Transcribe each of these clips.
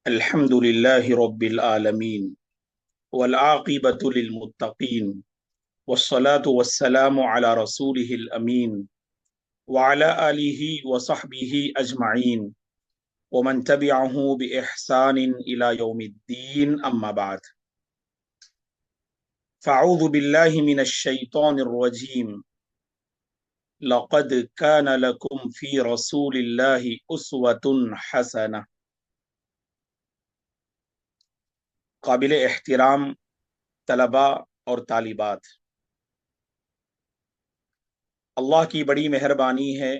الحمد لله رب العالمين والعاقبة للمتقين والصلاة والسلام على رسوله الأمين وعلى آله وصحبه أجمعين ومن تبعه بإحسان إلى يوم الدين أما بعد فأعوذ بالله من الشيطان الرجيم لقد كان لكم في رسول الله أسوة حسنة. قابل احترام طلباء اور طالبات، اللہ کی بڑی مہربانی ہے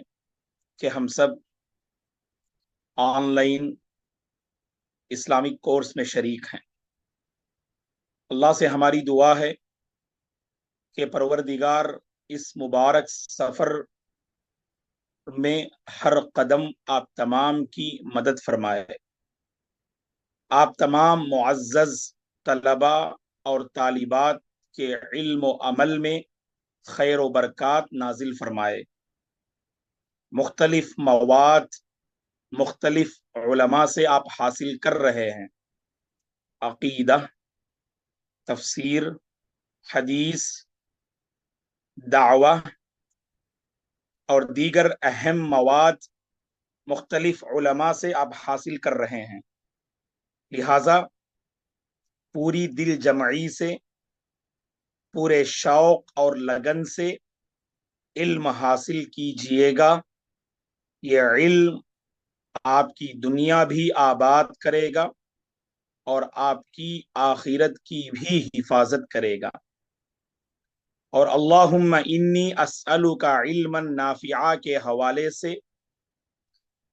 کہ ہم سب آن لائن اسلامک کورس میں شریک ہیں۔ اللہ سے ہماری دعا ہے کہ پروردگار اس مبارک سفر میں ہر قدم آپ تمام کی مدد فرمائے، آپ تمام معزز طلباء اور طالبات کے علم و عمل میں خیر و برکات نازل فرمائے، مختلف مواد مختلف علماء سے آپ حاصل کر رہے ہیں، عقیدہ، تفسیر، حدیث، دعوہ اور دیگر اہم مواد مختلف علماء سے آپ حاصل کر رہے ہیں، لہذا پوری دل جمعی سے، پورے شوق اور لگن سے علم حاصل کیجئے گا۔ یہ علم آپ کی دنیا بھی آباد کرے گا اور آپ کی آخرت کی بھی حفاظت کرے گا۔ اور اللہم انی اسألک علما نافعا کے حوالے سے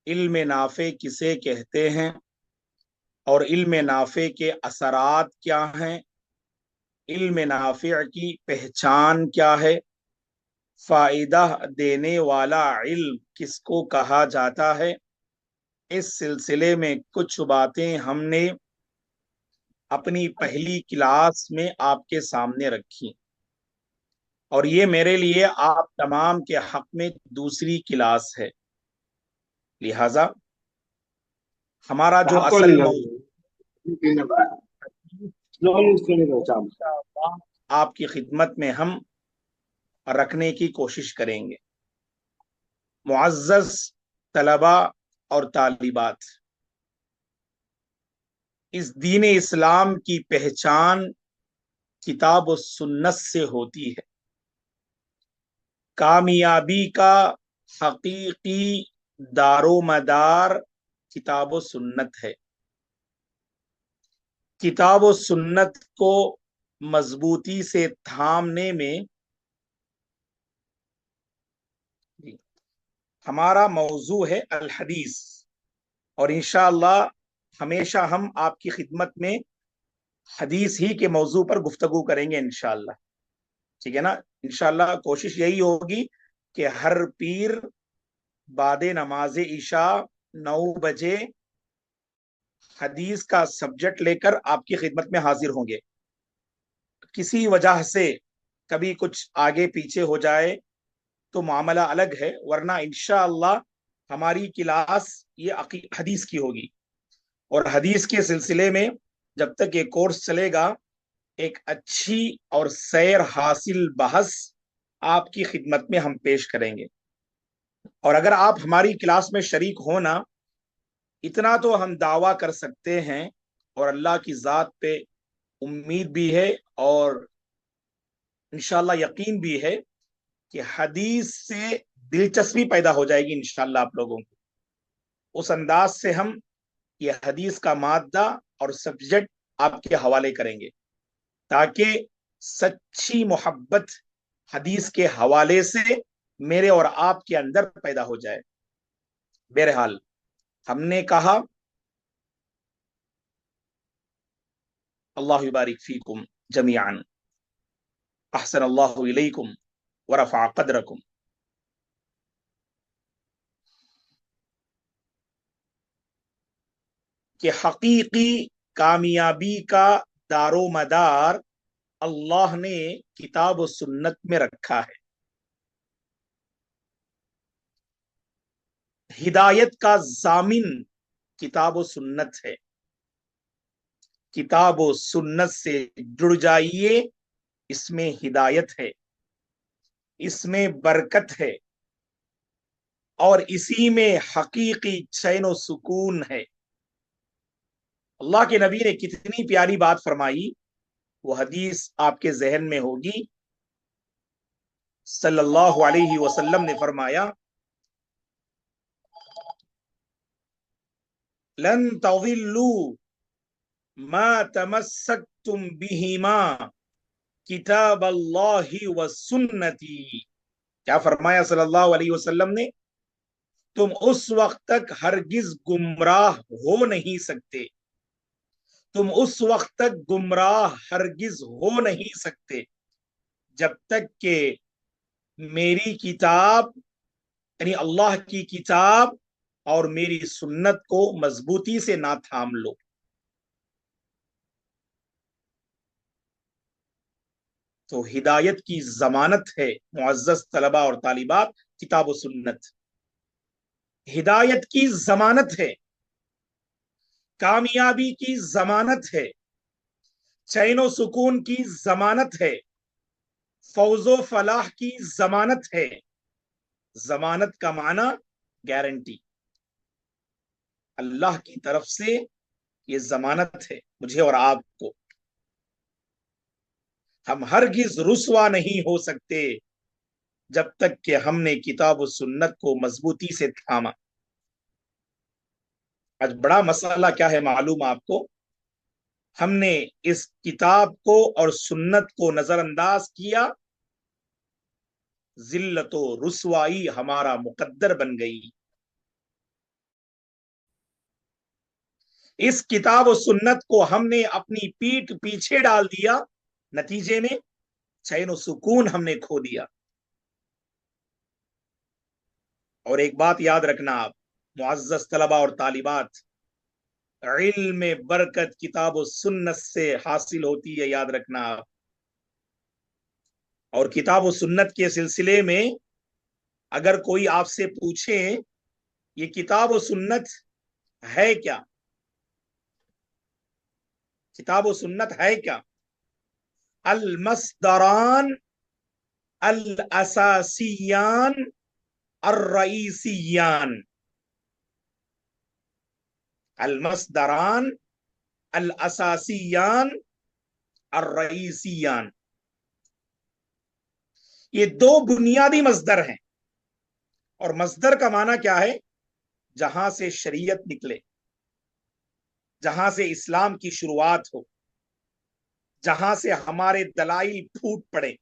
علم نافع کسے کہتے ہیں اور علم نافع کے اثرات کیا ہیں، علم نافع کی پہچان کیا ہے، فائدہ دینے والا علم کس کو کہا جاتا ہے، اس سلسلے میں کچھ باتیں ہم نے اپنی پہلی کلاس میں آپ کے سامنے رکھی، اور یہ میرے لیے آپ تمام کے حق میں دوسری کلاس ہے، لہذا ہمارا جو اصل موضوع آپ کی خدمت میں ہم رکھنے کی کوشش کریں گے۔ معزز طلباء اور طالبات، اس دین اسلام کی پہچان کتاب و سنت سے ہوتی ہے۔ کامیابی کا حقیقی دار و مدار کتاب و سنت ہے۔ کتاب و سنت کو مضبوطی سے تھامنے میں ہمارا موضوع ہے الحدیث، اور انشاءاللہ ہمیشہ ہم آپ کی خدمت میں حدیث ہی کے موضوع پر گفتگو کریں گے انشاءاللہ، ٹھیک ہے نا؟ انشاءاللہ کوشش یہی ہوگی کہ ہر پیر بعد نماز عشاء 9 بجے حدیث کا سبجیکٹ لے کر آپ کی خدمت میں حاضر ہوں گے۔ کسی وجہ سے کبھی کچھ آگے پیچھے ہو جائے تو معاملہ الگ ہے، ورنہ انشاءاللہ ہماری کلاس یہ حدیث کی ہوگی، اور حدیث کے سلسلے میں جب تک یہ کورس چلے گا ایک اچھی اور سیر حاصل بحث آپ کی خدمت میں ہم پیش کریں گے۔ اور اگر آپ ہماری کلاس میں شریک ہونا، اتنا تو ہم دعویٰ کر سکتے ہیں اور اللہ کی ذات پہ امید بھی ہے اور انشاءاللہ یقین بھی ہے کہ حدیث سے دلچسپی پیدا ہو جائے گی انشاءاللہ آپ لوگوں کو۔ اس انداز سے ہم یہ حدیث کا مادہ اور سبجیکٹ آپ کے حوالے کریں گے تاکہ سچی محبت حدیث کے حوالے سے میرے اور آپ کے اندر پیدا ہو جائے۔ بہرحال ہم نے کہا اللہ یبارک فیکم جمیعا، احسن اللہ الیکم ورفع قدرکم، کہ حقیقی کامیابی کا دار و مدار اللہ نے کتاب و سنت میں رکھا ہے۔ ہدایت کا ضامن کتاب و سنت ہے، کتاب و سنت سے جڑ جائیے، اس میں ہدایت ہے، اس میں برکت ہے، اور اسی میں حقیقی چین و سکون ہے۔ اللہ کے نبی نے کتنی پیاری بات فرمائی، وہ حدیث آپ کے ذہن میں ہوگی۔ صلی اللہ علیہ وسلم نے فرمایا، لن تضلوا ما تمسکتم بہما کتاب اللہ و سنتی۔ کیا فرمایا صلی اللہ علیہ وسلم نے؟ تم اس وقت تک ہرگز گمراہ ہو نہیں سکتے، تم اس وقت تک گمراہ ہرگز ہو نہیں سکتے جب تک کہ میری کتاب، یعنی اللہ کی کتاب اور میری سنت کو مضبوطی سے نہ تھام لو۔ تو ہدایت کی ضمانت ہے معزز طلبہ اور طالبات، کتاب و سنت ہدایت کی ضمانت ہے، کامیابی کی ضمانت ہے، چین و سکون کی ضمانت ہے، فوز و فلاح کی ضمانت ہے۔ ضمانت کا معنی گارنٹی، اللہ کی طرف سے یہ ضمانت ہے مجھے اور آپ کو۔ ہم ہرگز رسوا نہیں ہو سکتے جب تک کہ ہم نے کتاب و سنت کو مضبوطی سے تھاما۔ آج بڑا مسئلہ کیا ہے معلوم آپ کو؟ ہم نے اس کتاب کو اور سنت کو نظر انداز کیا، ذلت و رسوائی ہمارا مقدر بن گئی۔ اس کتاب و سنت کو ہم نے اپنی پیٹھ پیچھے ڈال دیا، نتیجے میں چین و سکون ہم نے کھو دیا۔ اور ایک بات یاد رکھنا آپ معزز طلبہ اور طالبات، علم میں برکت کتاب و سنت سے حاصل ہوتی ہے، یاد رکھنا آپ۔ اور کتاب و سنت کے سلسلے میں اگر کوئی آپ سے پوچھے یہ کتاب و سنت ہے کیا، کتاب و سنت ہے کیا؟ المصدران الاساسیان الرئیسیان، المصدران الاساسیان الرئیسیان، یہ دو بنیادی مصدر ہیں۔ اور مصدر کا معنی کیا ہے؟ جہاں سے شریعت نکلے، جہاں سے اسلام کی شروعات ہو، جہاں سے ہمارے دلائل پھوٹ پڑے،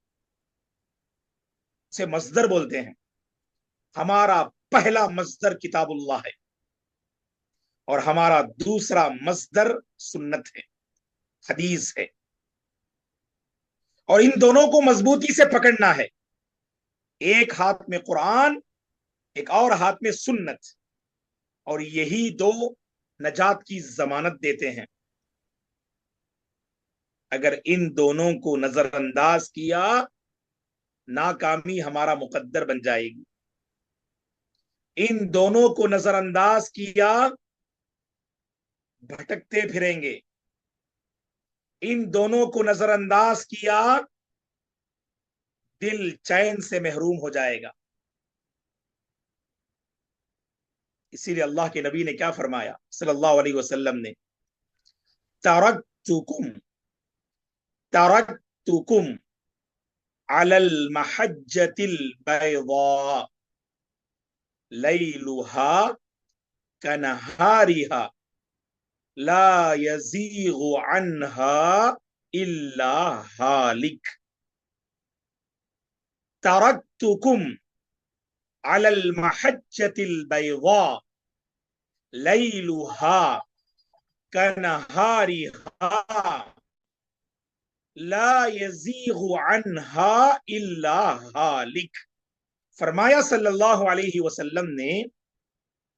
سے مصدر بولتے ہیں۔ ہمارا پہلا مصدر کتاب اللہ ہے اور ہمارا دوسرا مصدر سنت ہے، حدیث ہے۔ اور ان دونوں کو مضبوطی سے پکڑنا ہے، ایک ہاتھ میں قرآن، ایک اور ہاتھ میں سنت، اور یہی دو نجات کی ضمانت دیتے ہیں۔ اگر ان دونوں کو نظر انداز کیا، ناکامی ہمارا مقدر بن جائے گی۔ ان دونوں کو نظر انداز کیا، بھٹکتے پھریں گے۔ ان دونوں کو نظر انداز کیا، دل چین سے محروم ہو جائے گا۔ اسی لیے اللہ کے نبی نے کیا فرمایا صلی اللہ علیہ وسلم نے، ترکتکم ترکتکم علی المحجۃ البیضاء لیلها کنہارها لا یزیغ عنها الا ہالک۔ ترکتکم علی المحجۃ البیضاء لیلها کنہارها لا یزیغ عنها الا ہالک۔ فرمایا صلی اللہ علیہ وسلم نے،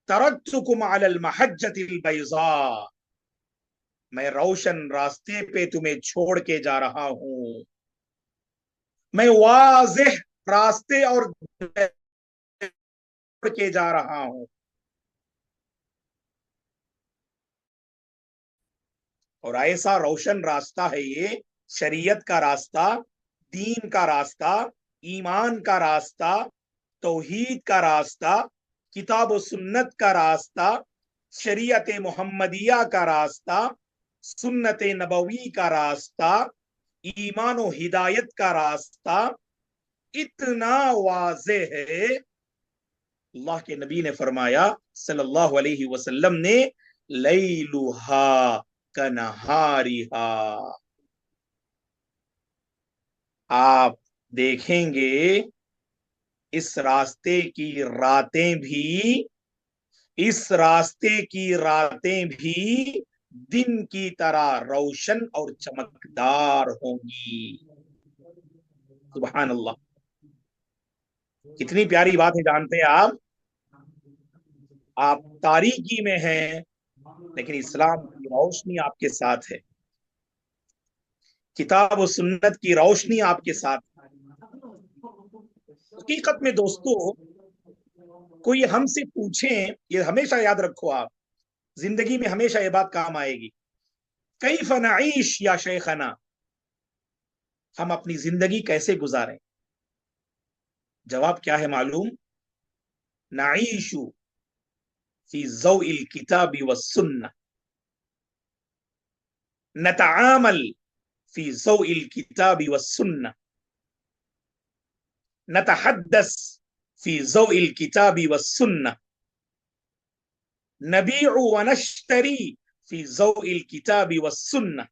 ترکتکم علی المحجۃ البیضاء، میں روشن راستے پہ تمہیں چھوڑ کے جا رہا ہوں، میں واضح راستے اور چھوڑ کے جا رہا ہوں۔ اور ایسا روشن راستہ ہے یہ، شریعت کا راستہ، دین کا راستہ، ایمان کا راستہ، توحید کا راستہ، کتاب و سنت کا راستہ، شریعت محمدیہ کا راستہ، سنت نبوی کا راستہ، ایمان و ہدایت کا راستہ اتنا واضح ہے، اللہ کے نبی نے فرمایا صلی اللہ علیہ وسلم نے، لیلھا کنہاریھا، آپ دیکھیں گے اس راستے کی راتیں بھی، اس راستے کی راتیں بھی دن کی طرح روشن اور چمکدار ہوں گی۔ سبحان اللہ، کتنی پیاری بات ہے، جانتے ہیں آپ تاریکی میں ہیں لیکن اسلام کی روشنی آپ کے ساتھ ہے، کتاب و سنت کی روشنی آپ کے ساتھ ہے۔ حقیقت میں دوستو، کوئی ہم سے پوچھیں، یہ ہمیشہ یاد رکھو آپ، زندگی میں ہمیشہ یہ بات کام آئے گی، کیف نعیش یا شیخنا، ہم اپنی زندگی کیسے گزاریں؟ جواب کیا ہے معلوم؟ نعیش فی ضوء الکتاب والسنہ، نتعامل فی ضوء الکتاب والسنہ، نتحدث فی ضوء الکتاب والسنہ، نبیع ونشتری فی ضوء الکتاب والسنہ،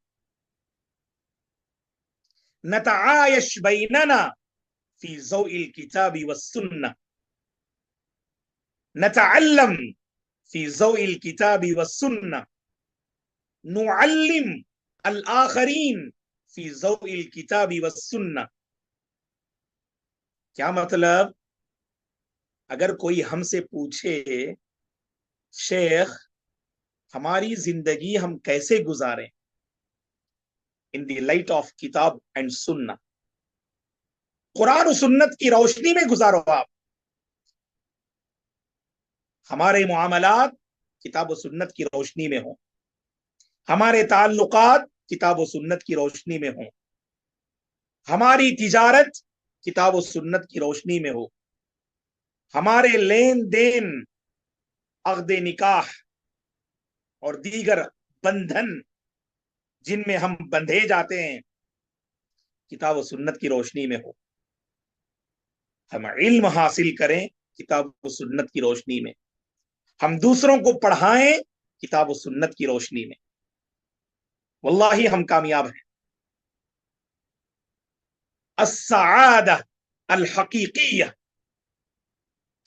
نتعايش بيننا في ضوء الكتاب والسنة، نتعلم في ضوء الكتاب والسنة، نعلم الآخرين في ضوء الكتاب والسنة۔ کیا مطلب؟ اگر کوئی ہم سے پوچھے شیخ ہماری زندگی ہم کیسے گزاریں ان دی لائٹ آف کتاب اینڈ سنہ، قرآن و سنت کی روشنی میں گزارو آپ، ہمارے معاملات کتاب و سنت کی روشنی میں ہوں، ہمارے تعلقات کتاب و سنت کی روشنی میں ہوں، ہماری تجارت کتاب و سنت کی روشنی میں ہو، ہمارے لین دین، عقد نکاح اور دیگر بندھن جن میں ہم بندھے جاتے ہیں کتاب و سنت کی روشنی میں ہو، ہم علم حاصل کریں کتاب و سنت کی روشنی میں، ہم دوسروں کو پڑھائیں کتاب و سنت کی روشنی میں، واللہ ہم کامیاب ہیں۔ السعادہ الحقیقیہ،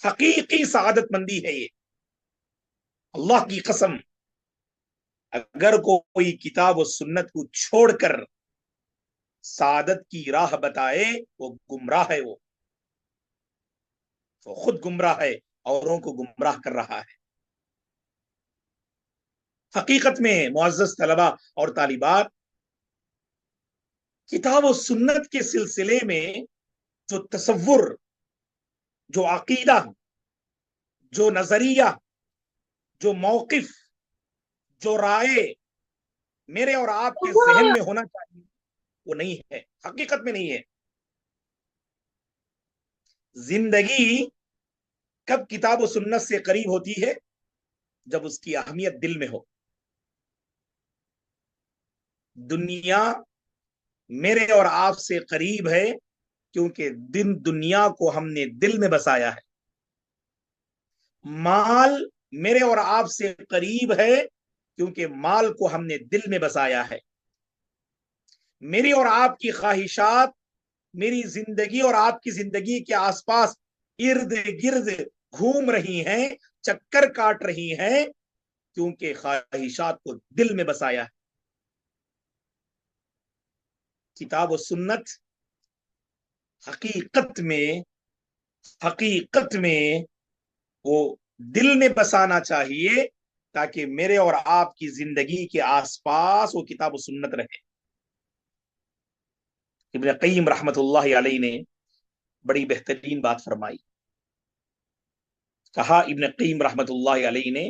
حقیقی سعادت مندی ہے یہ، اللہ کی قسم، اگر کوئی کتاب و سنت کو چھوڑ کر سعادت کی راہ بتائے وہ گمراہ ہے، وہ خود گمراہ ہے، اوروں کو گمراہ کر رہا ہے۔ حقیقت میں معزز طلبہ اور طالبات، کتاب و سنت کے سلسلے میں جو تصور، جو عقیدہ، جو نظریہ، جو موقف، جو رائے میرے اور آپ کے ذہن میں ہونا چاہیے وہ نہیں ہے، حقیقت میں نہیں ہے۔ زندگی کب کتاب و سنت سے قریب ہوتی ہے؟ جب اس کی اہمیت دل میں ہو۔ دنیا میرے اور آپ سے قریب ہے کیونکہ دنیا کو ہم نے دل میں بسایا ہے۔ مال میرے اور آپ سے قریب ہے کیونکہ مال کو ہم نے دل میں بسایا ہے۔ میری اور آپ کی خواہشات میری زندگی اور آپ کی زندگی کے آس پاس ارد گرد گھوم رہی ہیں، چکر کاٹ رہی ہیں کیونکہ خواہشات کو دل میں بسایا ہے۔ کتاب و سنت حقیقت میں وہ دل میں بسانا چاہیے تاکہ میرے اور آپ کی زندگی کے آس پاس وہ کتاب و سنت رہے۔ ابن قیم رحمت اللہ علیہ نے بڑی بہترین بات فرمائی، کہا ابن قیم رحمت اللہ علیہ نے،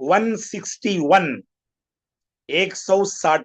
161 160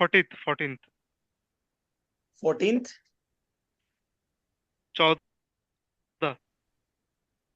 14th 14th? 14।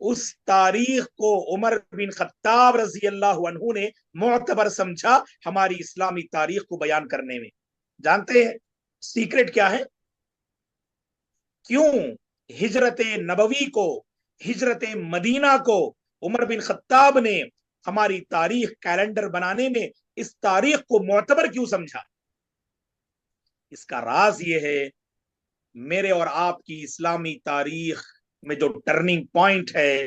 اس تاریخ کو عمر بن خطاب رضی اللہ عنہ نے معتبر سمجھا ہماری اسلامی تاریخ کو بیان کرنے میں. جانتے ہیں سیکرٹ کیا ہے؟ کیوں ہجرت نبوی کو، ہجرت مدینہ کو عمر بن خطاب نے ہماری تاریخ کیلنڈر بنانے میں اس تاریخ کو معتبر کیوں سمجھا؟ اس کا راز یہ ہے، میرے اور آپ کی اسلامی تاریخ میں جو ٹرننگ پوائنٹ ہے،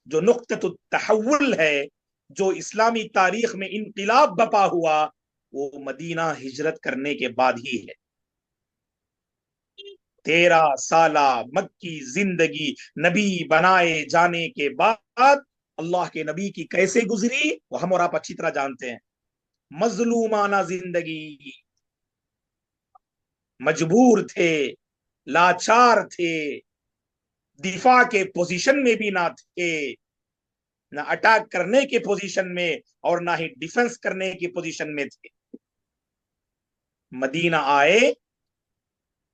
جو نقطۃ التحول ہے، جو اسلامی تاریخ میں انقلاب بپا ہوا، وہ مدینہ ہجرت کرنے کے بعد ہی ہے. 13 سالہ مکی زندگی نبی بنائے جانے کے بعد اللہ کے نبی کی کیسے گزری وہ ہم اور آپ اچھی طرح جانتے ہیں. مظلومانہ زندگی، مجبور تھے، لاچار تھے، دفاع کے پوزیشن میں بھی نہ تھے، نہ اٹیک کرنے کے پوزیشن میں اور نہ ہی ڈیفنس کرنے کی پوزیشن میں تھے. مدینہ آئے،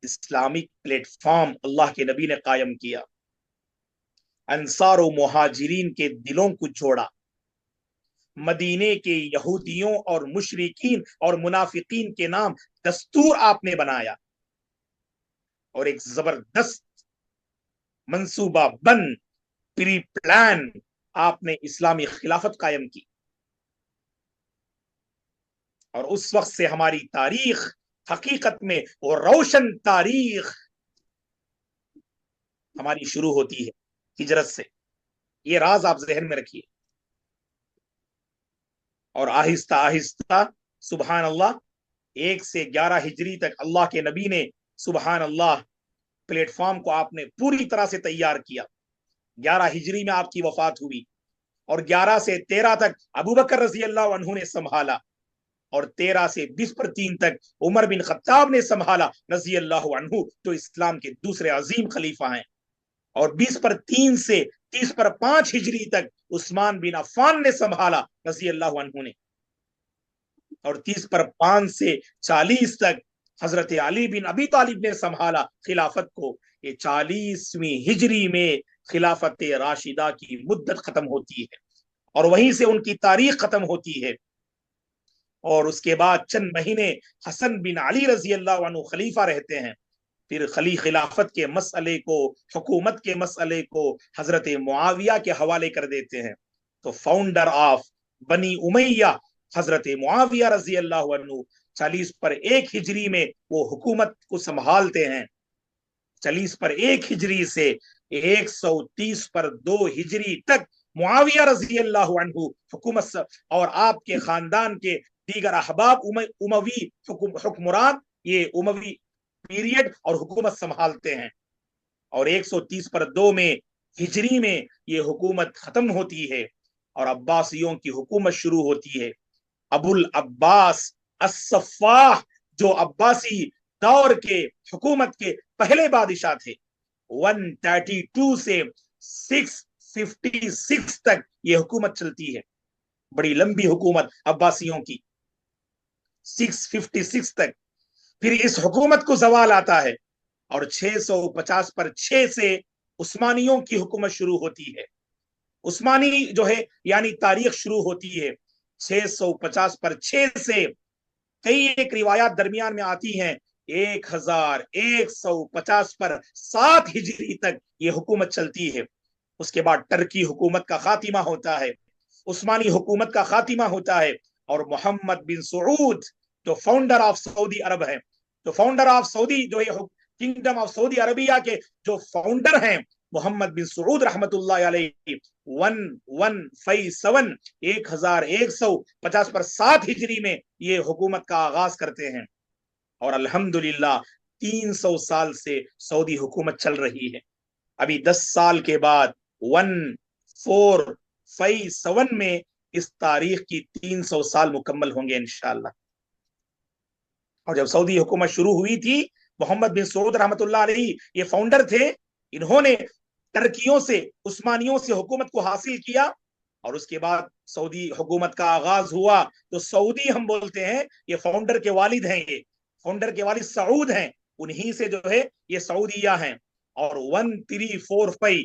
اسلامک پلیٹ فارم اللہ کے نبی نے قائم کیا، انصار و مہاجرین کے دلوں کو جوڑا، مدینے کے یہودیوں اور مشرکین اور منافقین کے نام دستور آپ نے بنایا، اور ایک زبردست منصوبہ بند پری پلان آپ نے اسلامی خلافت قائم کی. اور اس وقت سے ہماری تاریخ حقیقت میں وہ روشن تاریخ ہماری شروع ہوتی ہے ہجرت سے. یہ راز آپ ذہن میں رکھیے. اور آہستہ آہستہ سبحان اللہ 1 سے 11 ہجری تک اللہ کے نبی نے سبحان اللہ پلیٹ فارم کو آپ نے پوری طرح سے تیار کیا. 11 ہجری میں آپ کی وفات ہوئی اور 11 سے 13 تک ابو بکر رضی اللہ عنہ نے سنبھالا اور 13 سے 20 پر 3 تک عمر بن خطاب نے سنبھالا رضی اللہ عنہ، جو اسلام کے دوسرے عظیم خلیفہ ہیں. اور 20 پر 3 سے 30 پر 5 ہجری تک عثمان بن عفان نے سنبھالا رضی اللہ عنہ نے. اور 30 پر 5 سے 40 تک حضرت علی بن ابی طالب نے سنبھالا خلافت کو. یہ 40ویں ہجری میں خلافت راشدہ کی مدت ختم ہوتی ہے اور وہیں سے ان کی تاریخ ختم ہوتی ہے. اور اس کے بعد چند مہینے حسن بن علی رضی اللہ عنہ خلیفہ رہتے ہیں. پھر خلافت کے مسئلے کو، حکومت کے مسئلے کو حضرت معاویہ کے حوالے کر دیتے ہیں. تو فاؤنڈر آف بنی امیہ حضرت معاویہ رضی اللہ عنہ 40 پر 1 ہجری میں وہ حکومت کو سنبھالتے ہیں. 40 پر 1 ہجری سے 130 پر 2 ہجری تک معاویہ رضی اللہ عنہ حکومت اور آپ کے خاندان کے دیگر احباب اموی حکمران یہ اموی پیریڈ اور حکومت سنبھالتے ہیں. اور 130 پر 2 میں ہجری میں یہ حکومت ختم ہوتی ہے اور عباسیوں کی حکومت شروع ہوتی ہے. ابو العباس الصفاح جو عباسی دور کے حکومت کے پہلے بادشاہ تھے، 132 سے 656 تک یہ حکومت چلتی ہے. بڑی لمبی حکومت عباسیوں کی، 656 تک. پھر اس حکومت کو زوال آتا ہے اور 650 پر 6 سے عثمانیوں کی حکومت شروع ہوتی ہے. عثمانی جو ہے یعنی تاریخ شروع ہوتی ہے 650 پر 6 سے. کئی ایک روایات درمیان میں آتی ہیں 1150 پر 7 ہجری تک یہ حکومت چلتی ہے. اس کے بعد ٹرکی حکومت کا خاتمہ ہوتا ہے، عثمانی حکومت کا خاتمہ ہوتا ہے اور محمد بن سعود جو فاؤنڈر آف سعودی عرب ہے، تو فاؤنڈر آف سعودی جو ہے کنگڈم آف سعودی عربیہ کے جو فاؤنڈر ہیں محمد بن سعود رحمت اللہ علیہ 1150 پر 7 ہجری میں یہ حکومت کا آغاز کرتے ہیں اور الحمدللہ 300 سال سے سعودی حکومت چل رہی ہے. ابھی 10 سال کے بعد 1457 میں اس تاریخ کی 300 سال مکمل ہوں گے انشاءاللہ. اور جب سعودی حکومت شروع ہوئی تھی محمد بن سعود رحمت اللہ علیہ یہ فاؤنڈر تھے، انہوں نے ٹرکیوں سے عثمانیوں سے حکومت کو حاصل کیا اور اس کے بعد سعودی حکومت کا آغاز ہوا. تو سعودی ہم بولتے ہیں، یہ فاؤنڈر کے والد ہیں، یہ فاؤنڈر کے والد سعود ہیں، انہی سے جو ہے یہ سعودیہ ہیں. اور 1345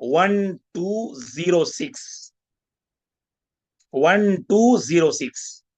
1206, 1206,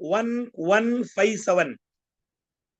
1157,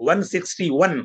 161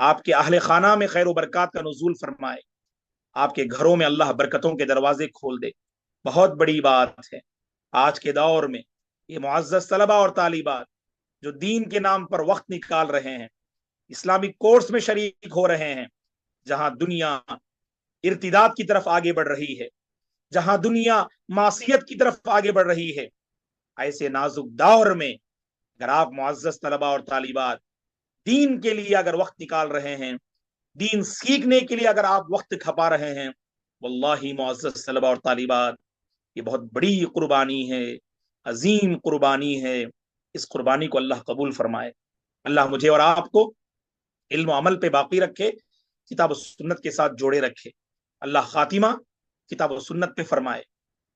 آپ کے اہل خانہ میں خیر و برکات کا نزول فرمائے، آپ کے گھروں میں اللہ برکتوں کے دروازے کھول دے۔ بہت بڑی بات ہے آج کے دور میں یہ معزز طلبہ اور طالبات جو دین کے نام پر وقت نکال رہے ہیں، اسلامی کورس میں شریک ہو رہے ہیں، جہاں دنیا ارتداد کی طرف آگے بڑھ رہی ہے، جہاں دنیا معصیت کی طرف آگے بڑھ رہی ہے، ایسے نازک دور میں اگر آپ معزز طلبہ اور طالبات دین کے لیے اگر وقت نکال رہے ہیں، دین سیکھنے کے لیے اگر آپ وقت کھپا رہے ہیں، واللہ معزز طلبہ اور طالبات یہ بہت بڑی قربانی ہے، عظیم قربانی ہے۔ اس قربانی کو اللہ قبول فرمائے۔ اللہ مجھے اور آپ کو علم و عمل پہ باقی رکھے، کتاب و سنت کے ساتھ جوڑے رکھے۔ اللہ خاتمہ کتاب و سنت پہ فرمائے۔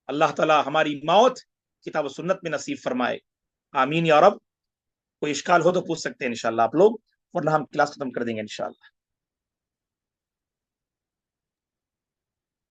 اللہ تعالی ہماری موت کتاب و سنت میں نصیب فرمائے۔ آمین یا رب۔ کوئی اشکال ہو تو پوچھ سکتے ہیں انشاءاللہ آپ لوگ، ورنہ ہم کلاس ختم کر دیں گے انشاءاللہ۔